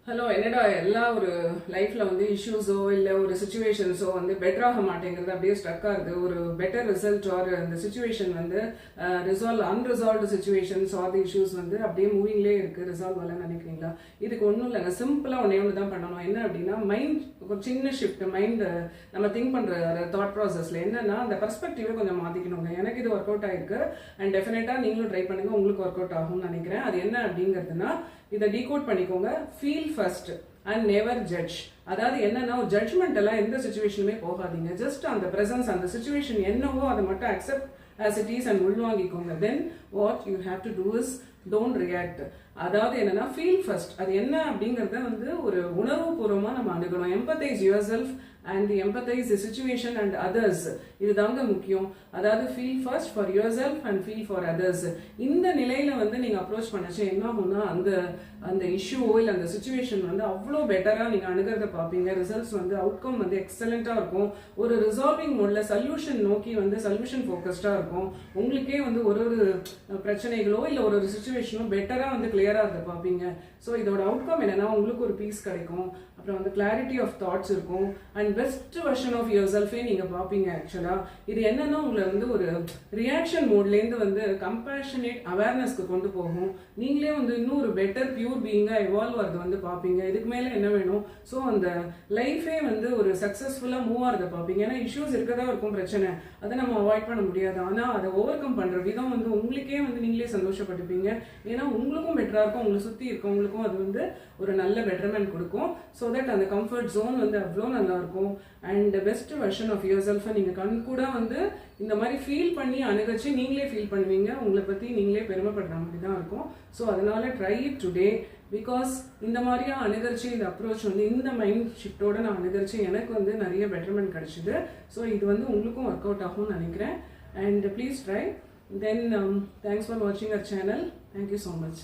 Hello என்னடா எல்லா ஒரு லைஃப்ல வந்து இஷ்யூஸோ இல்லை ஒரு சுச்சுவேஷன்ஸோ வந்து பெட்டர் ஆக மாட்டேங்கிறது அப்படியே ஸ்ட்ரக் ஆகுது ஒரு பெட்டர் ரிசல்ட் ஆர் அந்த சுச்சுவேஷன் வந்து unresolved situations or the issues வந்து அப்படியே மூவிங்லேயே இருக்கு ரிசால்வ் ஆகலன்னு நினைக்கிறீங்களா? இதுக்கு ஒன்றும் இல்லைங்க, சிம்பிளாக ஒன்று தான் பண்ணணும். என்ன அப்படின்னா மைண்ட் ஒரு சின்ன ஷிஃப்ட், மைண்ட் நம்ம திங்க் பண்ற தாட் ப்ராசஸ்ல என்னன்னா அந்த பெர்ஸ்பெக்டிவை கொஞ்சம் மாத்திக்கணுங்க. எனக்கு இது ஒர்க் அவுட் ஆயிருக்கு அண்ட் டெஃபினட்டா நீங்களும் ட்ரை பண்ணுங்க, உங்களுக்கு ஒர்க் அவுட் ஆகும்னு நினைக்கிறேன். அது என்ன அப்படிங்கிறதுனா இதை டீகோட் பண்ணிக்கோங்க. Feel first and never judge. அதாவது என்னன்னா ஒரு ஜட்ஜ்மெண்ட் எல்லாம் எந்த சுச்சுவேஷனுமே போகாதீங்க. ஜஸ்ட் அந்த பிரசன்ஸ், அந்த சுச்சுவேஷன் என்னவோ அதை மட்டும் accept as it is and உள்வாங்கிக்கோங்க. then what you have to do is don't react. அதாவது என்னன்னா ஃபீல் ஃபர்ஸ்ட். அது என்ன அப்படிங்கறத வந்து ஒரு உணர்வு பூர்வமா நம்ம அணுகணும். empathize yourself and empathize the situation and others. இதுதாங்க முக்கியம். அதாவது feel first for yourself and feel for others. இந்த நிலையில வந்து நீங்க அப்ரோச் பண்ணச்சு என்ன ஆகும்னா அந்த இஷ்யூவோ இல்லை அந்த சுச்சுவேஷன் வந்து அவ்வளோ பெட்டரா நீங்க அணுகிறத பார்ப்பீங்க. ரிசல்ட்ஸ் வந்து அவுட்கம் வந்து எக்ஸலண்டா இருக்கும். ஒரு ரிசால்விங் மோட்ல சொல்யூஷன் நோக்கி வந்து சொல்யூஷன் ஃபோக்கஸ்டா இருக்கும். உங்களுக்கே வந்து ஒரு பிரச்சனைகளோ இல்லை ஒரு சுச்சுவேஷனோ பெட்டரா வந்து கிளியரா அதை பார்ப்பீங்க. ஸோ இதோட அவுட்கம் என்னன்னா உங்களுக்கு ஒரு பீஸ் கிடைக்கும், அப்புறம் வந்து கிளாரிட்டி ஆஃப் தாட்ஸ் இருக்கும் and best version of your செல்ஃபே நீங்க பார்ப்பீங்க. ஆக்சுவலா இது என்னன்னா உங்களை வந்து ஒரு ரியாக்ஷன் மோட்லேருந்து வந்து கம்பேஷனேட் அவேர்னஸ்க்கு கொண்டு போகும். நீங்களே வந்து இன்னும் ஒரு பெட்டர் பியூர் பீயிங்கா எவால்வ் ஆகிறது வந்து பார்ப்பீங்க. இதுக்கு மேலே என்ன வேணும்? ஸோ அந்த லைஃபே வந்து ஒரு சக்ஸஸ்ஃபுல்லாக மூவ் ஆகிறத பார்ப்பீங்க. ஏன்னா இஷ்யூஸ் இருக்கதா இருக்கும், பிரச்சனை அதை நம்ம அவாய்ட் பண்ண முடியாது. ஆனால் அதை ஓவர் கம் பண்ணுற விதம் வந்து உங்களுக்கே வந்து நீங்களே சந்தோஷப்பட்டுப்பீங்க. ஏன்னா உங்களுக்கும் பெட்டராக இருக்கும், உங்களை சுற்றி இருக்கவங்களுக்கும் அது வந்து ஒரு நல்ல பெட்டர்மெண்ட் கொடுக்கும். ஸோ தட் அந்த கம்ஃபர்ட் ஜோன் வந்து அவ்வளோ நல்லா இருக்கும். And best version of your செல்ஃபை நீங்கள் கண் கூட வந்து இந்த மாதிரி ஃபீல் பண்ணி அணுகச்சு நீங்களே ஃபீல் பண்ணுவீங்க. உங்களை பற்றி நீங்களே பெருமைப்படுற மாதிரி தான் இருக்கும். ஸோ அதனால ட்ரை இட் டுடே. பிகாஸ் இந்த மாதிரியா அணுகரிச்சு இந்த அப்ரோச் வந்து இந்த மைண்ட் ஷிஃப்டோட நான் அணுகரிச்சு எனக்கு வந்து நிறைய பெட்டர்மெண்ட் கிடைச்சிது. ஸோ இது வந்து உங்களுக்கும் ஒர்க் அவுட் ஆகும்னு நினைக்கிறேன். And please try. Then thanks for வாட்சிங் our channel. Thank you so much.